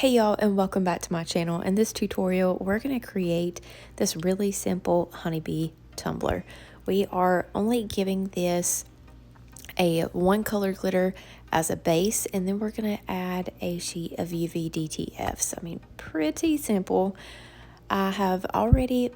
Hey y'all, and welcome back to my channel. In this tutorial, we're going to create this really simple honeybee tumbler. We are only giving this a one color glitter as a base, and then we're going to add a sheet of UVDTFs. I mean, pretty simple. I have already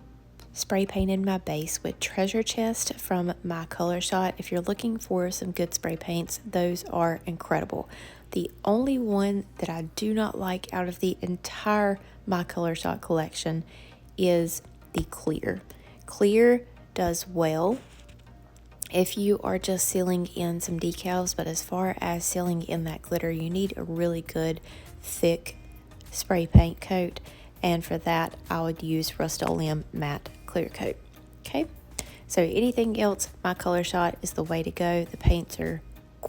spray painted my base with Treasure Chest from my color shot. If you're looking for some good spray paints, those are incredible. The only one that I do not like out of the entire My Color Shot collection is the clear. Clear does well if you are just sealing in some decals, but as far as sealing in that glitter, you need a really good thick spray paint coat, and for that I would use Rust-Oleum matte clear coat. Okay, so anything else, My Color Shot is the way to go. The paints are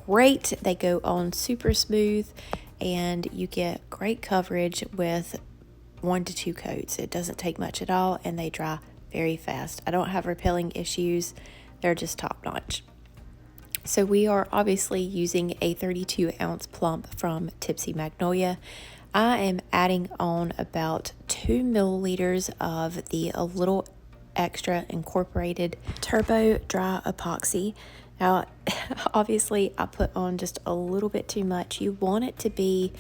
great, they go on super smooth, and you get great coverage with 1 to 2 coats. It doesn't take much at all, and they dry very fast. I don't have repelling issues, they're just top notch. So we are obviously using a 32 ounce plump from TIPSY Magnolia. I am adding on about 2 milliliters of the a little extra incorporated turbo dry epoxy. Now, obviously, I put on just a little bit too much. You want it to be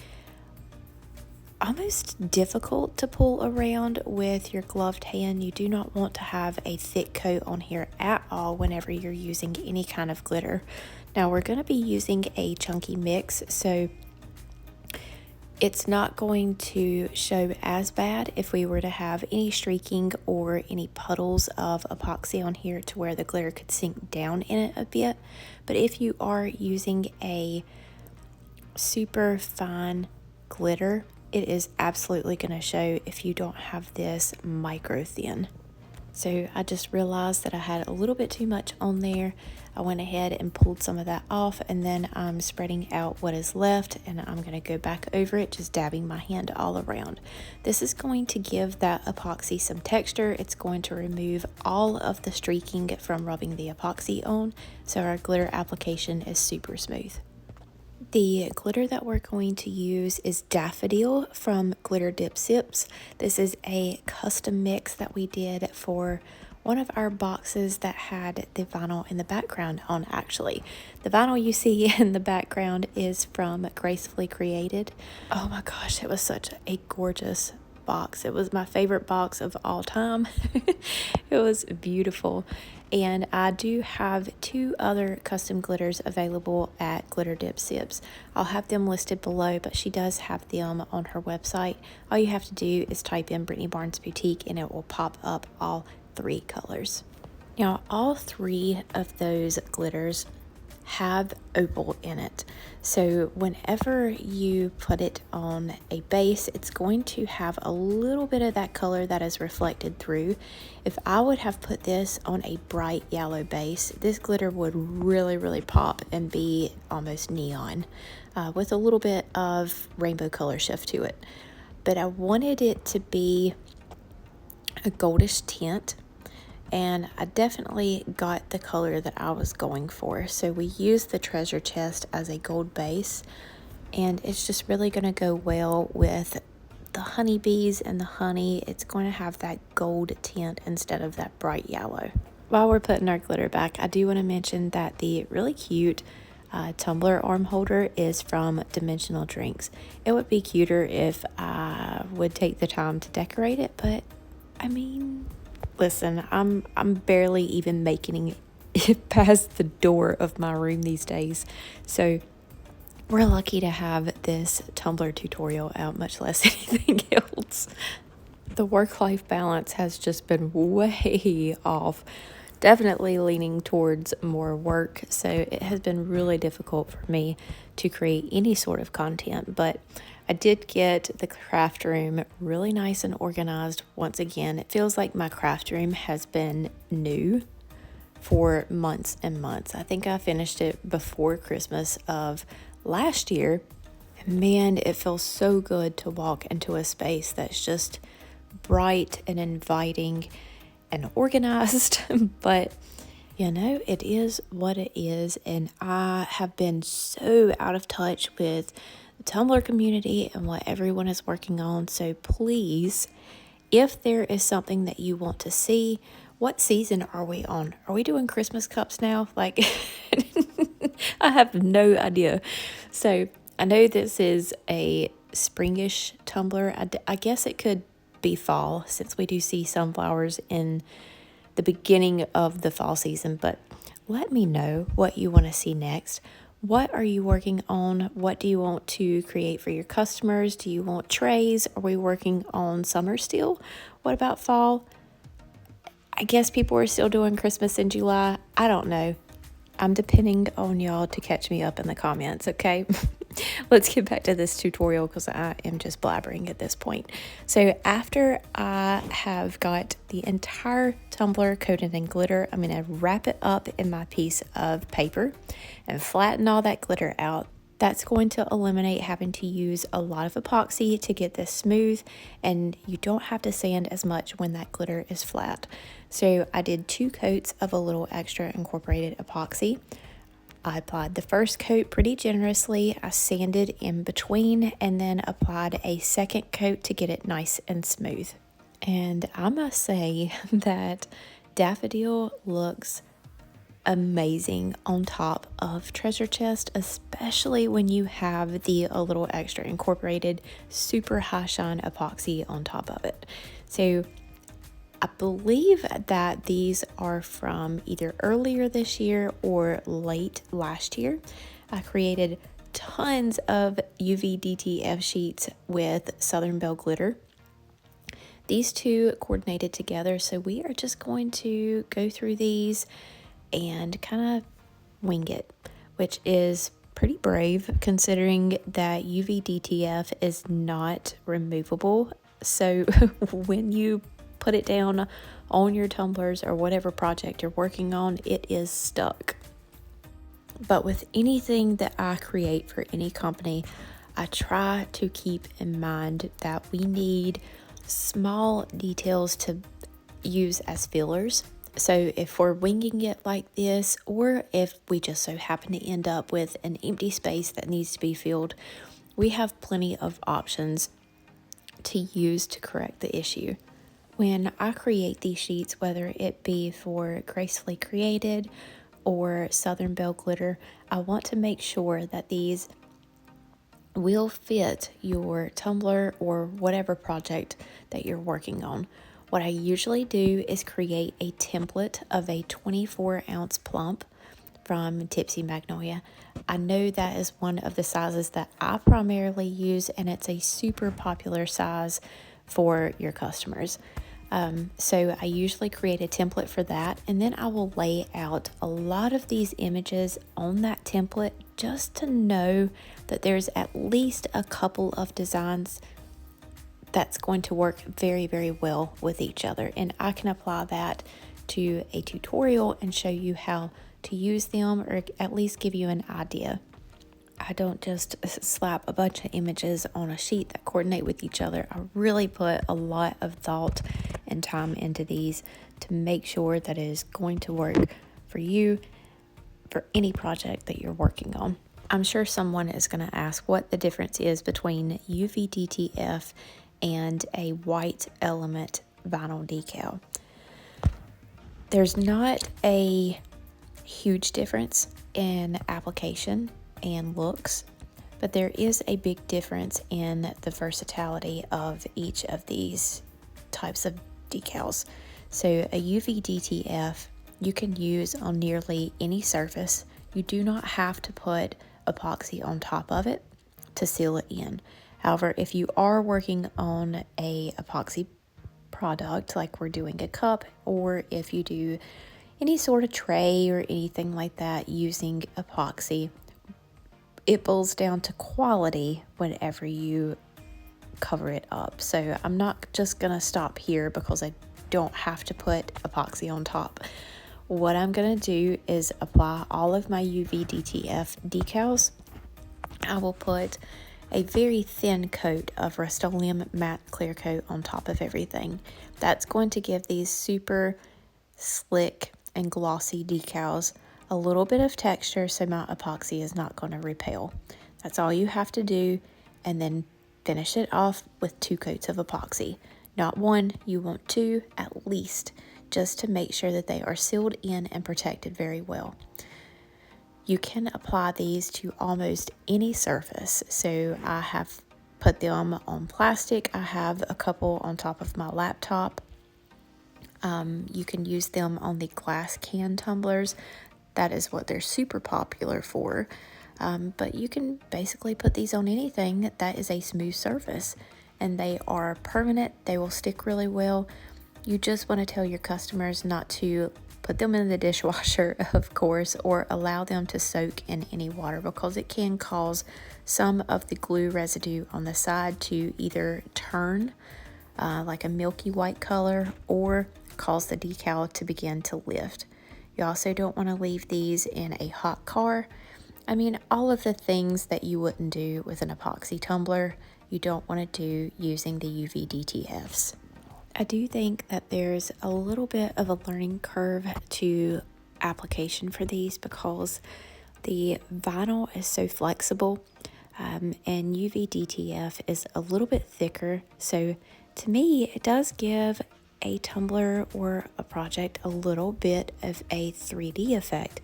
almost difficult to pull around with your gloved hand. You do not want to have a thick coat on here at all whenever you're using any kind of glitter. Now, we're going to be using a chunky mix, so it's not going to show as bad if we were to have any streaking or any puddles of epoxy on here to where the glitter could sink down in it a bit. But if you are using a super fine glitter, it is absolutely going to show if you don't have this micro thin. So I just realized that I had a little bit too much on there. I went ahead and pulled some of that off, and then I'm spreading out what is left, and I'm going to go back over it, just dabbing my hand all around. This is going to give that epoxy some texture. It's going to remove all of the streaking from rubbing the epoxy on, so our glitter application is super smooth. The glitter that we're going to use is Daffodil from Glitter Dip Sips. This is a custom mix that we did for one of our boxes that had the vinyl in the background on. Actually, the vinyl you see in the background is from Gracefully Created. Oh my gosh, it was such a gorgeous box. It was my favorite box of all time. It was beautiful. And I do have 2 other custom glitters available at Glitter Dip Sips. I'll have them listed below, but she does have them on her website. All you have to do is type in Brittany Barnes Boutique and it will pop up all 3 colors. Now, all 3 of those glitters have opal in it, so whenever you put it on a base, it's going to have a little bit of that color that is reflected through. If I would have put this on a bright yellow base, this glitter would really pop and be almost neon, with a little bit of rainbow color shift to it. But I wanted it to be a goldish tint, and I definitely got the color that I was going for. So we used the Treasure Chest as a gold base, and it's just really going to go well with the honeybees and the honey. It's going to have that gold tint instead of that bright yellow. While we're putting our glitter back, I do want to mention that the really cute tumbler arm holder is from Dimensional Drinks. It would be cuter if I would take the time to decorate it, but I mean, listen, I'm barely even making it past the door of my room these days. So we're lucky to have this tumbler tutorial out, much less anything else. The work-life balance has just been way off. Definitely leaning towards more work, so it has been really difficult for me to create any sort of content, but I did get the craft room really nice and organized once again. It feels like my craft room has been new for months and months. I think I finished it before Christmas of last year. And man, it feels so good to walk into a space that's just bright and inviting and organized. But you know, it is what it is, and I have been so out of touch with tumbler community and what everyone is working on. So please, if there is something that you want to see, what season are we on? Are we doing Christmas cups now? Like, I have no idea. So I know this is a springish tumbler. I guess it could be fall, since we do see sunflowers in the beginning of the fall season. But let me know what you want to see next. What are you working on? What do you want to create for your customers? Do you want trays? Are we working on summer still? What about fall? I guess people are still doing Christmas in July. I don't know. I'm depending on y'all to catch me up in the comments, okay? Let's get back to this tutorial because I am just blabbering at this point. So after I have got the entire tumbler coated in glitter, I'm going to wrap it up in my piece of paper and flatten all that glitter out. That's going to eliminate having to use a lot of epoxy to get this smooth, and you don't have to sand as much when that glitter is flat. So I did 2 coats of a little extra incorporated epoxy. I applied the first coat pretty generously. I sanded in between and then applied a second coat to get it nice and smooth. And I must say that Daffodil looks amazing on top of Treasure Chest, especially when you have the a little extra incorporated super high shine epoxy on top of it. So I believe that these are from either earlier this year or late last year. I created tons of UVDTF sheets with Southern Belle glitter. These two coordinated together, so we are just going to go through these and kind of wing it, which is pretty brave considering that UVDTF is not removable. So when you put it down on your tumblers or whatever project you're working on, it is stuck. But with anything that I create for any company, I try to keep in mind that we need small details to use as fillers. So if we're winging it like this, or if we just so happen to end up with an empty space that needs to be filled, we have plenty of options to use to correct the issue. When I create these sheets, whether it be for Gracefully Created or Southern Belle glitter, I want to make sure that these will fit your tumbler or whatever project that you're working on. What I usually do is create a template of a 24-ounce plump from TIPSY Magnolia. I know that is one of the sizes that I primarily use, and it's a super popular size for your customers. So I usually create a template for that, and then I will lay out a lot of these images on that template just to know that there's at least a couple of designs that's going to work very, very well with each other. And I can apply that to a tutorial and show you how to use them, or at least give you an idea. I don't just slap a bunch of images on a sheet that coordinate with each other. I really put a lot of thought and time into these to make sure that it is going to work for you for any project that you're working on. I'm sure someone is going to ask what the difference is between UVDTF and a white element vinyl decal. There's not a huge difference in application and looks, but there is a big difference in the versatility of each of these types of decals. So a UVDTF you can use on nearly any surface. You do not have to put epoxy on top of it to seal it in. However, if you are working on a epoxy product, like we're doing a cup, or if you do any sort of tray or anything like that using epoxy, it boils down to quality whenever you cover it up. So I'm not just gonna stop here because I don't have to put epoxy on top. What I'm gonna do is apply all of my UVDTF decals. I will put a very thin coat of Rust-Oleum matte clear coat on top of everything. That's going to give these super slick and glossy decals a little bit of texture so my epoxy is not going to repel. That's all you have to do. and then finish it off with 2 coats of epoxy. Not 1, you want 2 at least, just to make sure that they are sealed in and protected very well. You can apply these to almost any surface. So I have put them on plastic. I have a couple on top of my laptop. You can use them on the glass can tumblers. That is what they're super popular for. But you can basically put these on anything that is a smooth surface, and they are permanent. They will stick really well. You just want to tell your customers not to put them in the dishwasher, of course, or allow them to soak in any water, because it can cause some of the glue residue on the side to either turn like a milky white color or cause the decal to begin to lift. You also don't want to leave these in a hot car. I mean, all of the things that you wouldn't do with an epoxy tumbler, you don't want to do using the UVDTFs. I do think that there's a little bit of a learning curve to application for these, because the vinyl is so flexible, and UVDTF is a little bit thicker. So to me, it does give a tumbler or a project a little bit of a 3D effect.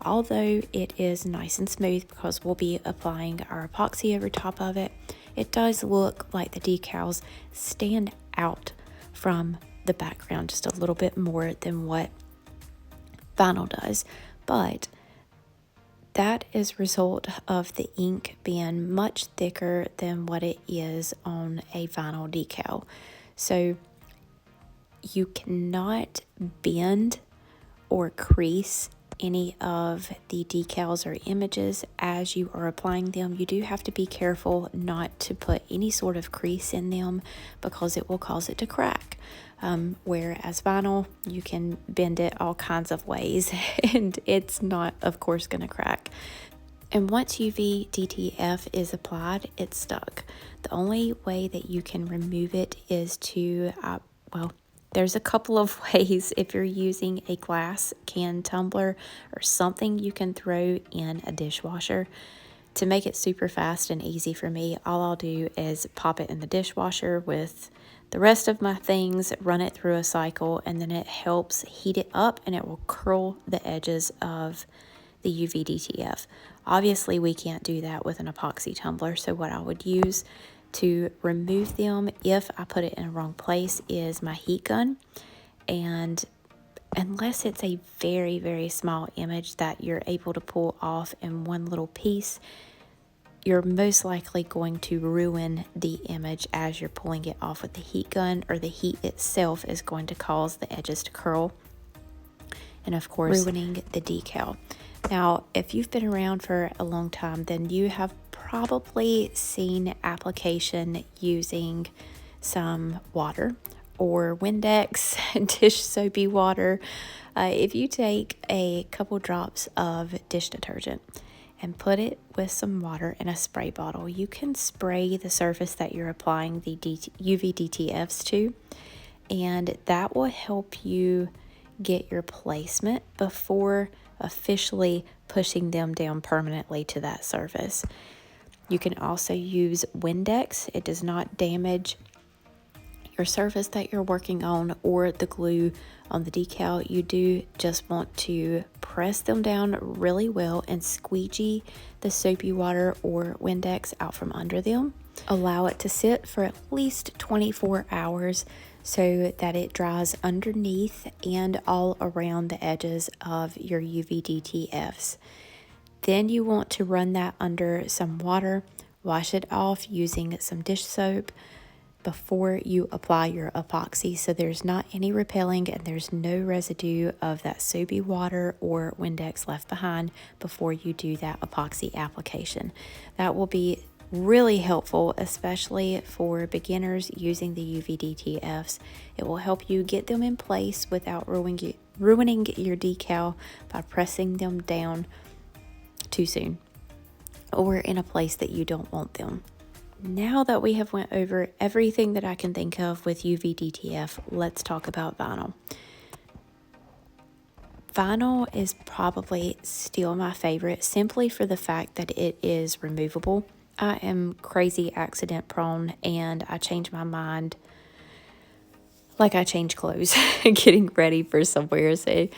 Although it is nice and smooth because we'll be applying our epoxy over top of it, it does look like the decals stand out from the background just a little bit more than what vinyl does. But that is a result of the ink being much thicker than what it is on a vinyl decal. So you cannot bend or crease any of the decals or images as you are applying them. You do have to be careful not to put any sort of crease in them, because it will cause it to crack. Whereas vinyl, you can bend it all kinds of ways and it's not, of course, going to crack. And once UV DTF is applied, it's stuck. The only way that you can remove it is to, there's a couple of ways. If you're using a glass can tumbler or something, you can throw in a dishwasher. To make it super fast and easy for me, all I'll do is pop it in the dishwasher with the rest of my things, run it through a cycle, and then it helps heat it up and it will curl the edges of the UV DTF. Obviously, we can't do that with an epoxy tumbler, so what I would use to remove them if I put it in the wrong place is my heat gun. And unless it's a very, very small image that you're able to pull off in one little piece, you're most likely going to ruin the image as you're pulling it off with the heat gun, or the heat itself is going to cause the edges to curl, and of course ruining the decal. Now, if you've been around for a long time, then you have probably seen application using some water or Windex, dish soapy water. If you take a couple drops of dish detergent and put it with some water in a spray bottle, you can spray the surface that you're applying the UV DTFs to, and that will help you get your placement before officially pushing them down permanently to that surface. You can also use Windex. It does not damage your surface that you're working on or the glue on the decal. You do just want to press them down really well and squeegee the soapy water or Windex out from under them. Allow it to sit for at least 24 hours so that it dries underneath and all around the edges of your UV DTFs. Then you want to run that under some water, wash it off using some dish soap before you apply your epoxy, so there's not any repelling and there's no residue of that soapy water or Windex left behind before you do that epoxy application. That will be really helpful, especially for beginners using the UV DTFs. It will help you get them in place without ruining your decal by pressing them down too soon or in a place that you don't want them. Now that we have went over everything that I can think of with UV DTF, let's talk about vinyl. Vinyl is probably still my favorite, simply for the fact that it is removable. I am crazy accident prone, and I change my mind like I change clothes getting ready for somewhere. So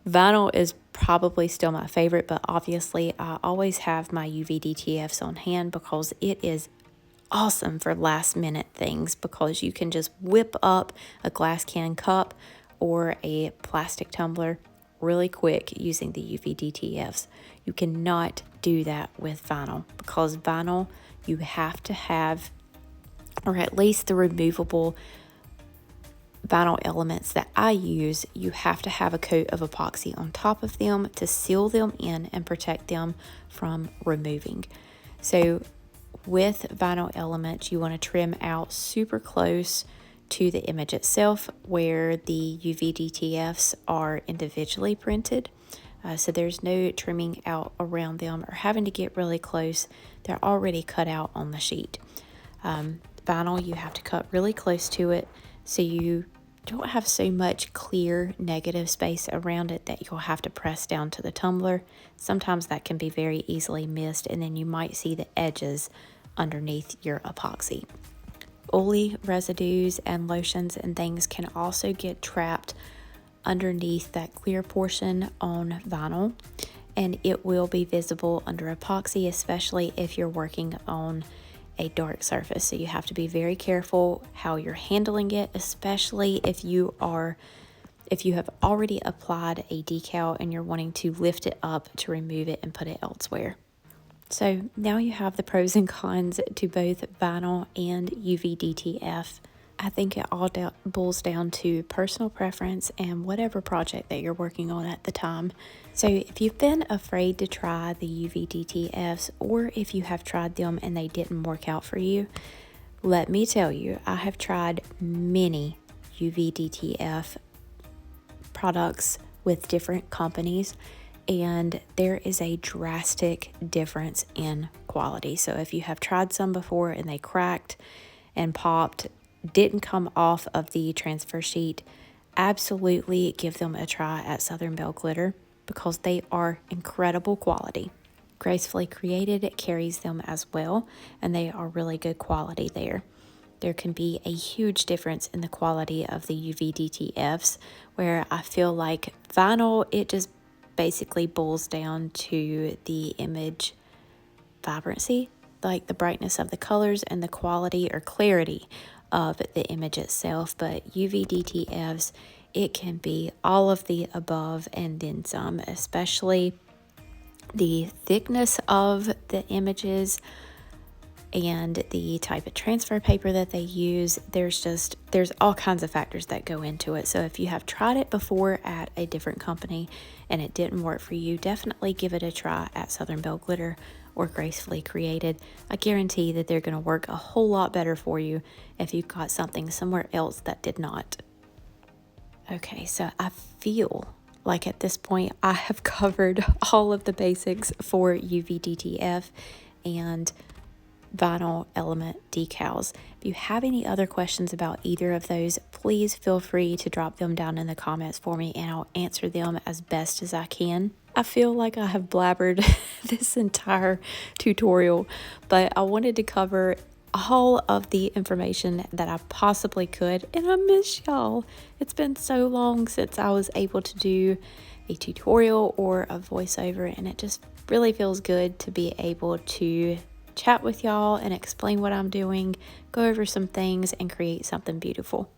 vinyl is probably still my favorite, but obviously I always have my UVDTFs on hand because it is awesome for last minute things, because you can just whip up a glass can cup or a plastic tumbler really quick using the UVDTFs. You cannot do that with vinyl, because vinyl you have to have, or at least the removable vinyl elements that I use, you have to have a coat of epoxy on top of them to seal them in and protect them from removing. So with vinyl elements, you want to trim out super close to the image itself where the UVDTFs are individually printed. So there's no trimming out around them or having to get really close. They're already cut out on the sheet. Vinyl, you have to cut really close to it so you don't have so much clear negative space around it that you'll have to press down to the tumbler. Sometimes that can be very easily missed, and then you might see the edges underneath your epoxy. Oily residues and lotions and things can also get trapped underneath that clear portion on vinyl, and it will be visible under epoxy, especially if you're working on a dark surface. So you have to be very careful how you're handling it, especially if you have already applied a decal and you're wanting to lift it up to remove it and put it elsewhere. So now you have the pros and cons to both vinyl and UVDTF. I think it all boils down to personal preference and whatever project that you're working on at the time. So if you've been afraid to try the UVDTFs, or if you have tried them and they didn't work out for you, let me tell you, I have tried many UVDTF products with different companies, and there is a drastic difference in quality. So if you have tried some before and they cracked and popped, didn't come off of the transfer sheet, absolutely give them a try at Southern Belle Glitter, because they are incredible quality. Gracefully Created carries them as well, and they are really good quality there. There can be a huge difference in the quality of the UVDTFs, where I feel like vinyl, it just basically boils down to the image vibrancy, like the brightness of the colors and the quality or clarity of the image itself. But UVDTFs, it can be all of the above and then some, especially the thickness of the images and the type of transfer paper that they use. There's all kinds of factors that go into it. So if you have tried it before at a different company and it didn't work for you, definitely give it a try at Southern Belle Glitter or Gracefully Created. I guarantee that they're going to work a whole lot better for you if you've got something somewhere else that did not. Okay, so I feel like at this point I have covered all of the basics for UVDTF and vinyl element decals. If you have any other questions about either of those, please feel free to drop them down in the comments for me, and I'll answer them as best as I can. I feel like I have blabbered this entire tutorial, but I wanted to cover all of the information that I possibly could, and I miss y'all. It's been so long since I was able to do a tutorial or a voiceover, and it just really feels good to be able to chat with y'all and explain what I'm doing, go over some things, and create something beautiful.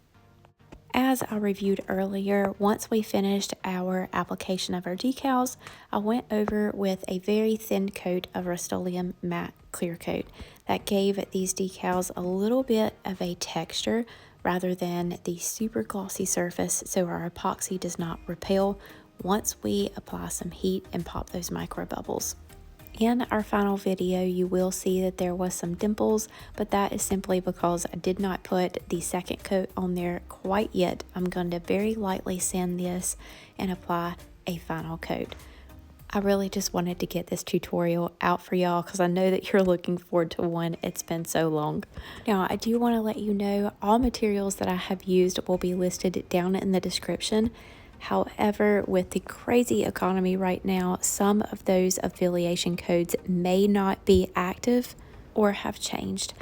As I reviewed earlier, once we finished our application of our decals, I went over with a very thin coat of Rust-Oleum matte clear coat. That gave these decals a little bit of a texture rather than the super glossy surface, so our epoxy does not repel once we apply some heat and pop those micro bubbles. In our final video, you will see that there was some dimples, but that is simply because I did not put the second coat on there quite yet. I'm going to very lightly sand this and apply a final coat. I really just wanted to get this tutorial out for y'all because I know that you're looking forward to one. It's been so long. Now, I do want to let you know all materials that I have used will be listed down in the description. However, with the crazy economy right now, some of those affiliation codes may not be active, or have changed.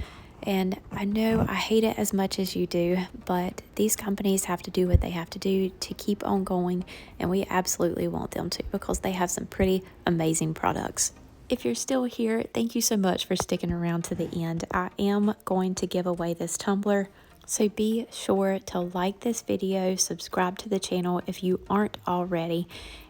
And I know I hate it as much as you do, but these companies have to do what they have to do to keep on going, and we absolutely want them to because they have some pretty amazing products. If you're still here, thank you so much for sticking around to the end. I am going to give away this tumbler, so be sure to like this video, subscribe to the channel if you aren't already,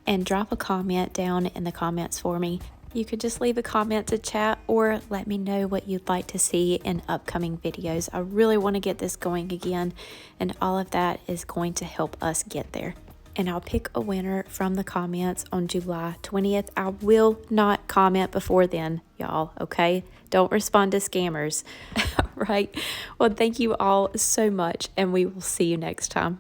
and drop a comment down in the comments for me. You could just leave a comment to chat or let me know what you'd like to see in upcoming videos. I really want to get this going again, and all of that is going to help us get there. And I'll pick a winner from the comments on July 20th. I will not comment before then, y'all, okay? Don't respond to scammers, right? Well, thank you all so much, and we will see you next time.